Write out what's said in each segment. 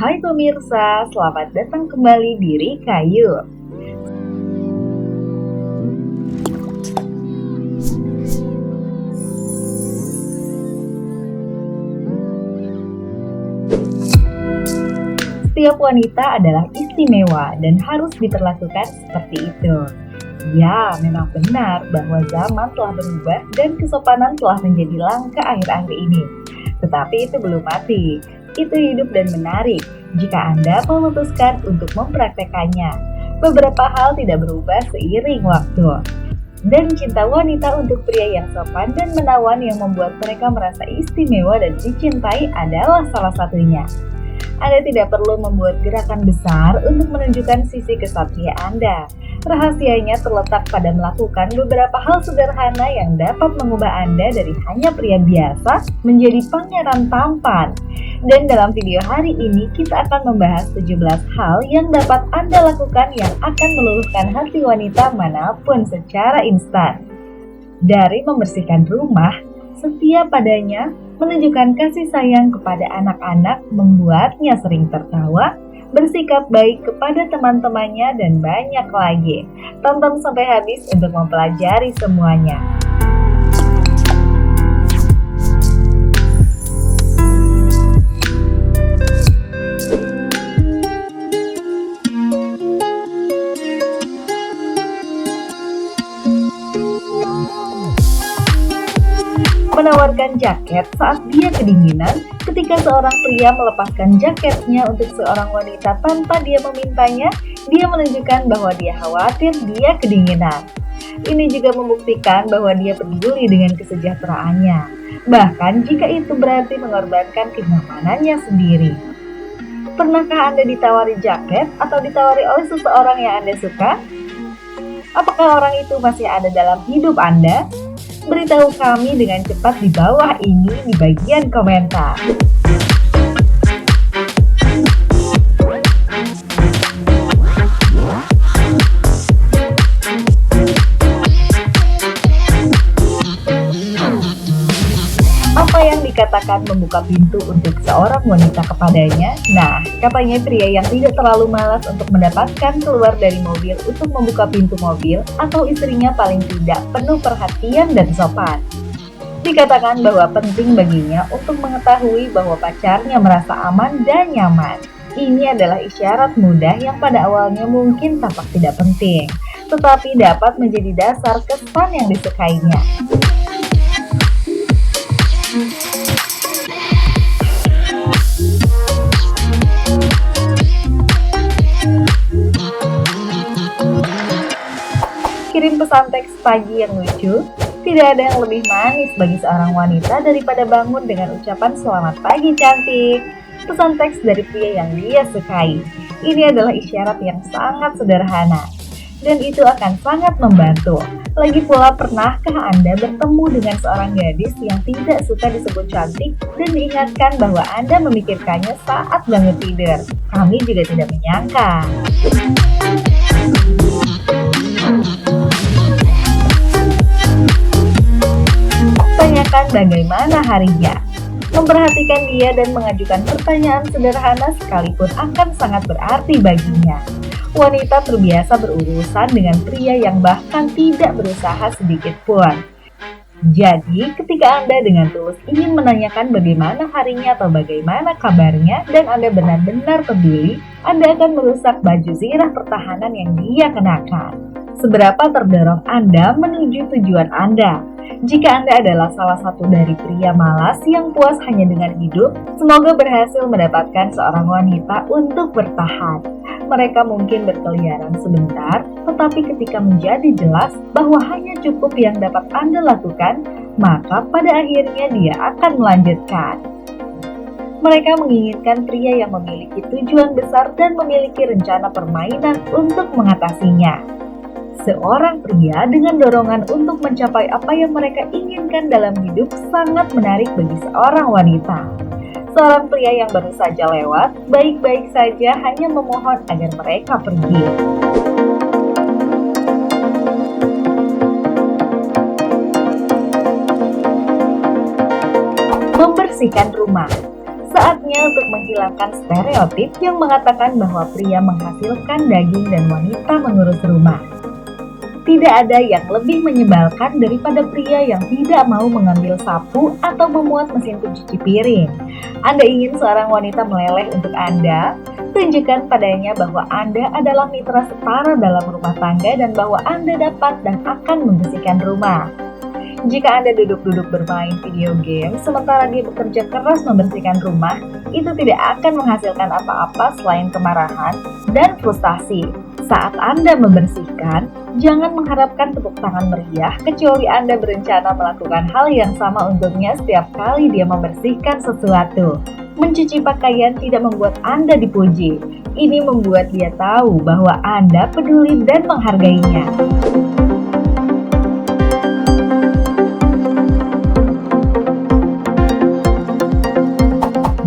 Hai pemirsa, selamat datang kembali di Rikayu. Setiap wanita adalah istimewa dan harus diperlakukan seperti itu. Ya, memang benar bahwa zaman telah berubah dan kesopanan telah menjadi langka akhir-akhir ini. Tetapi itu belum mati. Itu hidup dan menarik jika Anda memutuskan untuk mempraktekannya. Beberapa hal tidak berubah seiring waktu. Dan cinta wanita untuk pria yang sopan dan menawan yang membuat mereka merasa istimewa dan dicintai adalah salah satunya. Anda tidak perlu membuat gerakan besar untuk menunjukkan sisi kesatria Anda. Rahasianya terletak pada melakukan beberapa hal sederhana yang dapat mengubah Anda dari hanya pria biasa menjadi pangeran tampan. Dan dalam video hari ini kita akan membahas 17 hal yang dapat Anda lakukan yang akan meluluhkan hati wanita manapun secara instan. Dari membersihkan rumah, setia padanya, menunjukkan kasih sayang kepada anak-anak, membuatnya sering tertawa, bersikap baik kepada teman-temannya, dan banyak lagi. Tonton sampai habis untuk mempelajari semuanya. Menawarkan jaket saat dia kedinginan. Ketika seorang pria melepaskan jaketnya untuk seorang wanita tanpa dia memintanya, dia menunjukkan bahwa dia khawatir dia kedinginan. Ini juga membuktikan bahwa dia peduli dengan kesejahteraannya, bahkan jika itu berarti mengorbankan kenyamanannya sendiri. Pernahkah Anda ditawari jaket atau ditawari oleh seseorang yang Anda suka? Apakah orang itu masih ada dalam hidup Anda? Beritahu kami dengan cepat di bawah ini di bagian komentar. Apa yang dikatakan membuka pintu untuk seorang wanita kepadanya? Nah, katanya pria yang tidak terlalu malas untuk mendapatkan keluar dari mobil untuk membuka pintu mobil, atau istrinya paling tidak penuh perhatian dan sopan. Dikatakan bahwa penting baginya untuk mengetahui bahwa pacarnya merasa aman dan nyaman. Ini adalah isyarat mudah yang pada awalnya mungkin tampak tidak penting, tetapi dapat menjadi dasar kesan yang disukainya. Kirim pesan teks pagi yang lucu. Tidak ada yang lebih manis bagi seorang wanita daripada bangun dengan ucapan selamat pagi cantik. Pesan teks dari pria yang dia sukai. Ini adalah isyarat yang sangat sederhana, dan itu akan sangat membantu. Lagi pula, pernahkah Anda bertemu dengan seorang gadis yang tidak suka disebut cantik dan diingatkan bahwa Anda memikirkannya saat bangun tidur? Kami juga tidak menyangka. Tanyakan bagaimana harinya. Memperhatikan dia dan mengajukan pertanyaan sederhana sekalipun akan sangat berarti baginya. Wanita terbiasa berurusan dengan pria yang bahkan tidak berusaha sedikit pun. Jadi, ketika Anda dengan tulus ingin menanyakan bagaimana harinya atau bagaimana kabarnya dan Anda benar-benar peduli, Anda akan merusak baju zirah pertahanan yang dia kenakan. Seberapa terdorong Anda menuju tujuan Anda? Jika Anda adalah salah satu dari pria malas yang puas hanya dengan hidup, semoga berhasil mendapatkan seorang wanita untuk bertahan. Mereka mungkin berkeliaran sebentar, tetapi ketika menjadi jelas bahwa hanya cukup yang dapat Anda lakukan, maka pada akhirnya dia akan melanjutkan. Mereka menginginkan pria yang memiliki tujuan besar dan memiliki rencana permainan untuk mengatasinya. Seorang pria dengan dorongan untuk mencapai apa yang mereka inginkan dalam hidup sangat menarik bagi seorang wanita. Seorang pria yang baru saja lewat, baik-baik saja hanya memohon agar mereka pergi. Membersihkan rumah. Saatnya untuk menghilangkan stereotip yang mengatakan bahwa pria menghasilkan daging dan wanita mengurus rumah. Tidak ada yang lebih menyebalkan daripada pria yang tidak mau mengambil sapu atau memuat mesin pencuci piring. Anda ingin seorang wanita meleleh untuk Anda? Tunjukkan padanya bahwa Anda adalah mitra setara dalam rumah tangga dan bahwa Anda dapat dan akan membersihkan rumah. Jika Anda duduk-duduk bermain video game sementara dia bekerja keras membersihkan rumah, itu tidak akan menghasilkan apa-apa selain kemarahan dan frustasi. Saat Anda membersihkan, jangan mengharapkan tepuk tangan meriah kecuali Anda berencana melakukan hal yang sama untuknya setiap kali dia membersihkan sesuatu. Mencuci pakaian tidak membuat Anda dipuji. Ini membuat dia tahu bahwa Anda peduli dan menghargainya.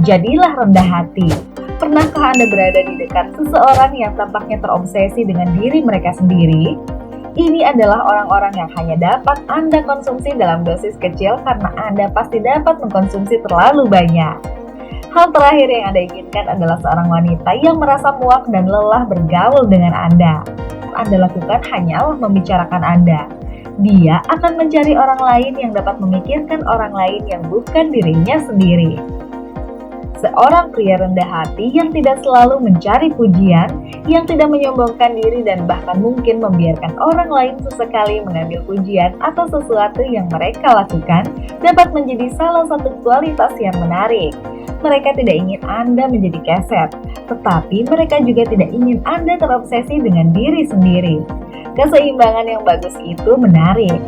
Jadilah rendah hati. Pernahkah Anda berada di dekat seseorang yang tampaknya terobsesi dengan diri mereka sendiri? Ini adalah orang-orang yang hanya dapat Anda konsumsi dalam dosis kecil karena Anda pasti dapat mengkonsumsi terlalu banyak. Hal terakhir yang Anda inginkan adalah seorang wanita yang merasa muak dan lelah bergaul dengan Anda. Anda lakukan hanyalah membicarakan Anda. Dia akan mencari orang lain yang dapat memikirkan orang lain yang bukan dirinya sendiri. Seorang pria rendah hati yang tidak selalu mencari pujian, yang tidak menyombongkan diri dan bahkan mungkin membiarkan orang lain sesekali mengambil pujian atau sesuatu yang mereka lakukan, dapat menjadi salah satu kualitas yang menarik. Mereka tidak ingin Anda menjadi keset, tetapi mereka juga tidak ingin Anda terobsesi dengan diri sendiri. Keseimbangan yang bagus itu menarik.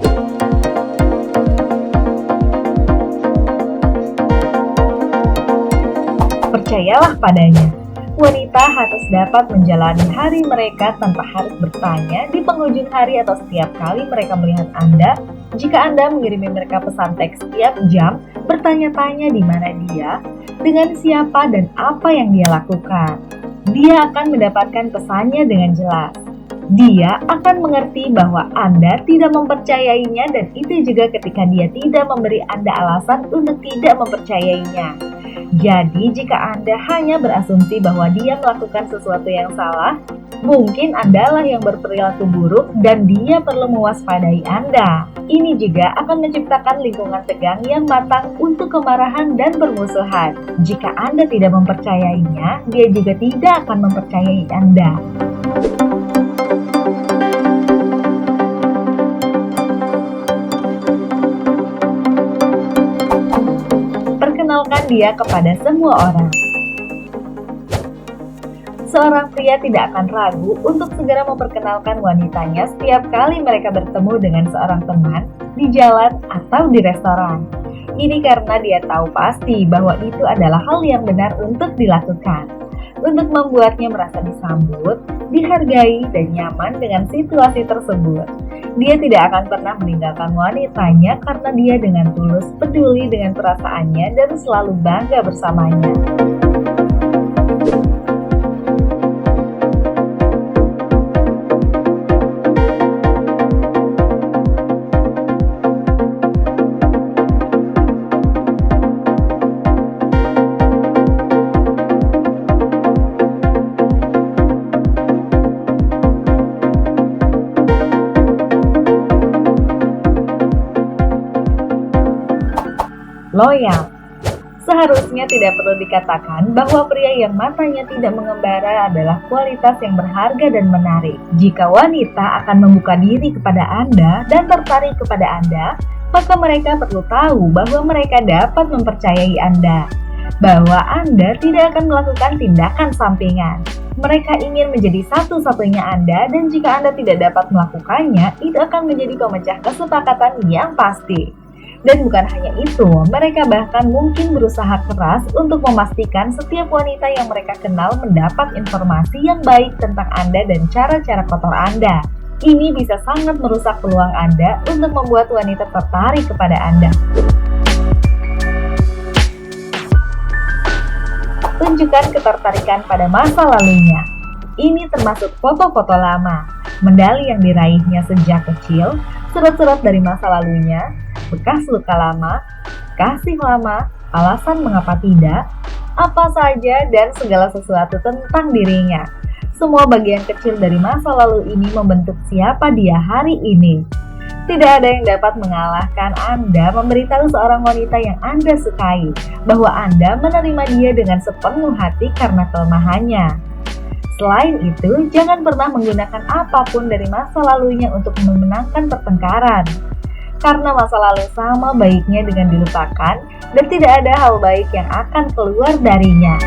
Percayalah padanya, wanita harus dapat menjalani hari mereka tanpa harus bertanya di penghujung hari atau setiap kali mereka melihat Anda. Jika Anda mengirimi mereka pesan teks setiap jam, bertanya-tanya di mana dia, dengan siapa dan apa yang dia lakukan. Dia akan mendapatkan pesannya dengan jelas. Dia akan mengerti bahwa Anda tidak mempercayainya dan itu juga ketika dia tidak memberi Anda alasan untuk tidak mempercayainya. Jadi jika Anda hanya berasumsi bahwa dia melakukan sesuatu yang salah, mungkin Andalah yang berperilaku buruk dan dia perlu mewaspadai Anda. Ini juga akan menciptakan lingkungan tegang yang matang untuk kemarahan dan permusuhan. Jika Anda tidak mempercayainya, dia juga tidak akan mempercayai Anda. Perkenalkan dia kepada semua orang. Seorang pria tidak akan ragu untuk segera memperkenalkan wanitanya setiap kali mereka bertemu dengan seorang teman, di jalan, atau di restoran. Ini karena dia tahu pasti bahwa itu adalah hal yang benar untuk dilakukan. Untuk membuatnya merasa disambut, dihargai, dan nyaman dengan situasi tersebut. Dia tidak akan pernah meninggalkan wanitanya karena dia dengan tulus peduli dengan perasaannya dan selalu bangga bersamanya. Loyal. Seharusnya tidak perlu dikatakan bahwa pria yang matanya tidak mengembara adalah kualitas yang berharga dan menarik. Jika wanita akan membuka diri kepada Anda dan tertarik kepada Anda, maka mereka perlu tahu bahwa mereka dapat mempercayai Anda, bahwa Anda tidak akan melakukan tindakan sampingan. Mereka ingin menjadi satu-satunya Anda, dan jika Anda tidak dapat melakukannya, itu akan menjadi pemecah kesepakatan yang pasti. Dan bukan hanya itu, mereka bahkan mungkin berusaha keras untuk memastikan setiap wanita yang mereka kenal mendapat informasi yang baik tentang Anda dan cara-cara kotor Anda. Ini bisa sangat merusak peluang Anda untuk membuat wanita tertarik kepada Anda. Tunjukkan ketertarikan pada masa lalunya. Ini termasuk foto-foto lama, medali yang diraihnya sejak kecil, surat-surat dari masa lalunya, bekas luka lama, kasih lama, alasan mengapa tidak, apa saja dan segala sesuatu tentang dirinya. Semua bagian kecil dari masa lalu ini membentuk siapa dia hari ini. Tidak ada yang dapat mengalahkan Anda memberitahu seorang wanita yang Anda sukai bahwa Anda menerima dia dengan sepenuh hati karena kelemahannya. Selain itu, jangan pernah menggunakan apapun dari masa lalunya untuk memenangkan pertengkaran. Karena masa lalu sama baiknya dengan dilupakan dan tidak ada hal baik yang akan keluar darinya.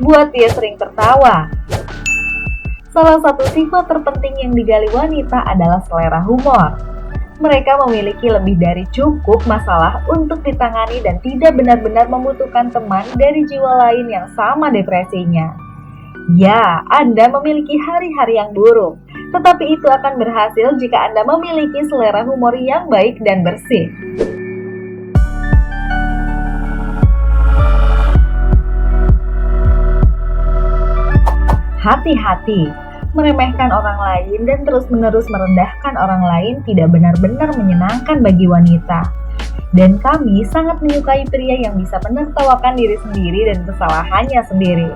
Buat dia sering tertawa. Salah satu sifat terpenting yang digali wanita adalah selera humor. Mereka memiliki lebih dari cukup masalah untuk ditangani dan tidak benar-benar membutuhkan teman dari jiwa lain yang sama depresinya. Ya, Anda memiliki hari-hari yang buruk, tetapi itu akan berhasil jika Anda memiliki selera humor yang baik dan bersih. Hati-hati, meremehkan orang lain dan terus-menerus merendahkan orang lain tidak benar-benar menyenangkan bagi wanita. Dan kami sangat menyukai pria yang bisa menertawakan diri sendiri dan kesalahannya sendiri.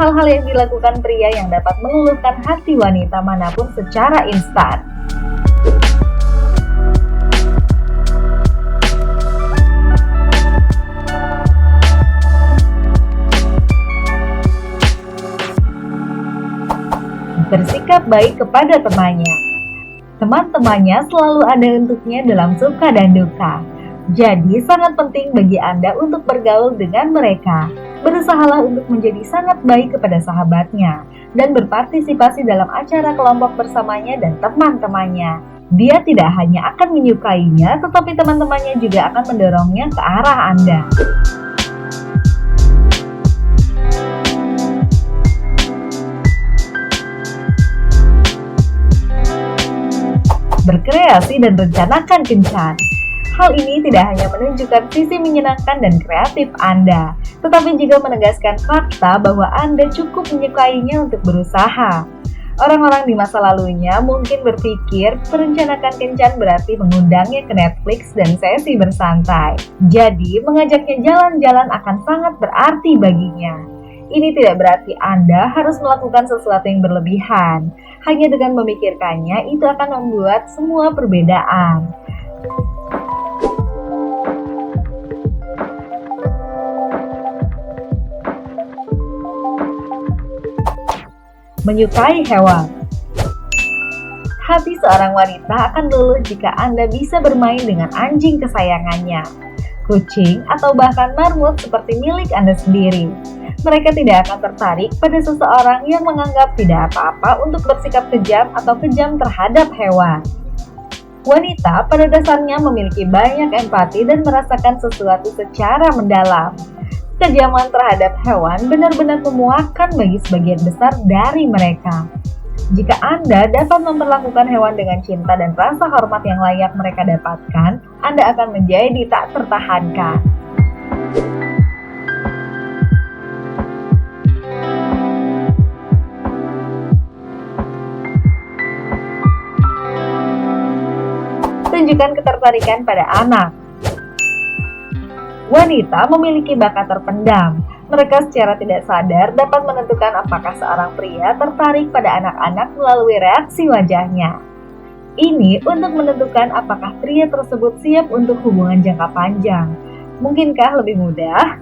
Hal-hal yang dilakukan pria yang dapat meluluhkan hati wanita manapun secara instan. Bersikap baik kepada temannya. Teman-temannya selalu ada untuknya dalam suka dan duka. Jadi sangat penting bagi Anda untuk bergaul dengan mereka. Berusahalah untuk menjadi sangat baik kepada sahabatnya dan berpartisipasi dalam acara kelompok bersamanya dan teman-temannya. Dia tidak hanya akan menyukainya, tetapi teman-temannya juga akan mendorongnya ke arah Anda. Berkreasi dan rencanakan kencan. Hal ini tidak hanya menunjukkan sisi menyenangkan dan kreatif Anda, tetapi juga menegaskan fakta bahwa Anda cukup menyukainya untuk berusaha. Orang-orang di masa lalunya mungkin berpikir merencanakan kencan berarti mengundangnya ke Netflix dan sesi bersantai. Jadi, mengajaknya jalan-jalan akan sangat berarti baginya. Ini tidak berarti Anda harus melakukan sesuatu yang berlebihan. Hanya dengan memikirkannya, itu akan membuat semua perbedaan. Menyukai hewan. Hati seorang wanita akan luluh jika Anda bisa bermain dengan anjing kesayangannya, kucing, atau bahkan marmut seperti milik Anda sendiri. Mereka tidak akan tertarik pada seseorang yang menganggap tidak apa-apa untuk bersikap kejam atau kejam terhadap hewan. Wanita pada dasarnya memiliki banyak empati dan merasakan sesuatu secara mendalam. Kejaman terhadap hewan benar-benar memuakkan bagi sebagian besar dari mereka. Jika Anda dapat memperlakukan hewan dengan cinta dan rasa hormat yang layak mereka dapatkan, Anda akan menjadi tak tertahankan. Tunjukkan ketertarikan pada anak. Wanita memiliki bakat terpendam. Mereka secara tidak sadar dapat menentukan apakah seorang pria tertarik pada anak-anak melalui reaksi wajahnya. Ini untuk menentukan apakah pria tersebut siap untuk hubungan jangka panjang. Mungkinkah lebih mudah?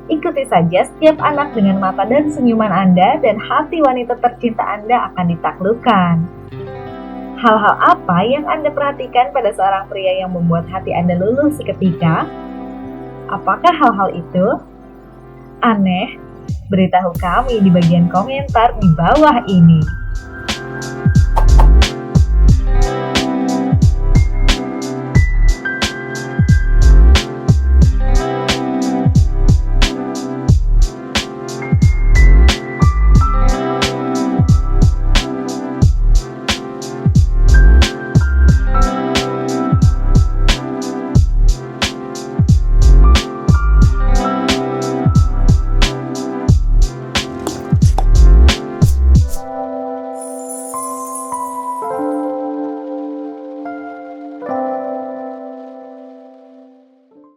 Ikuti saja setiap anak dengan mata dan senyuman Anda dan hati wanita tercinta Anda akan ditaklukkan. Hal-hal apa yang Anda perhatikan pada seorang pria yang membuat hati Anda luluh seketika? Apakah hal-hal itu aneh? Beritahu kami di bagian komentar di bawah ini.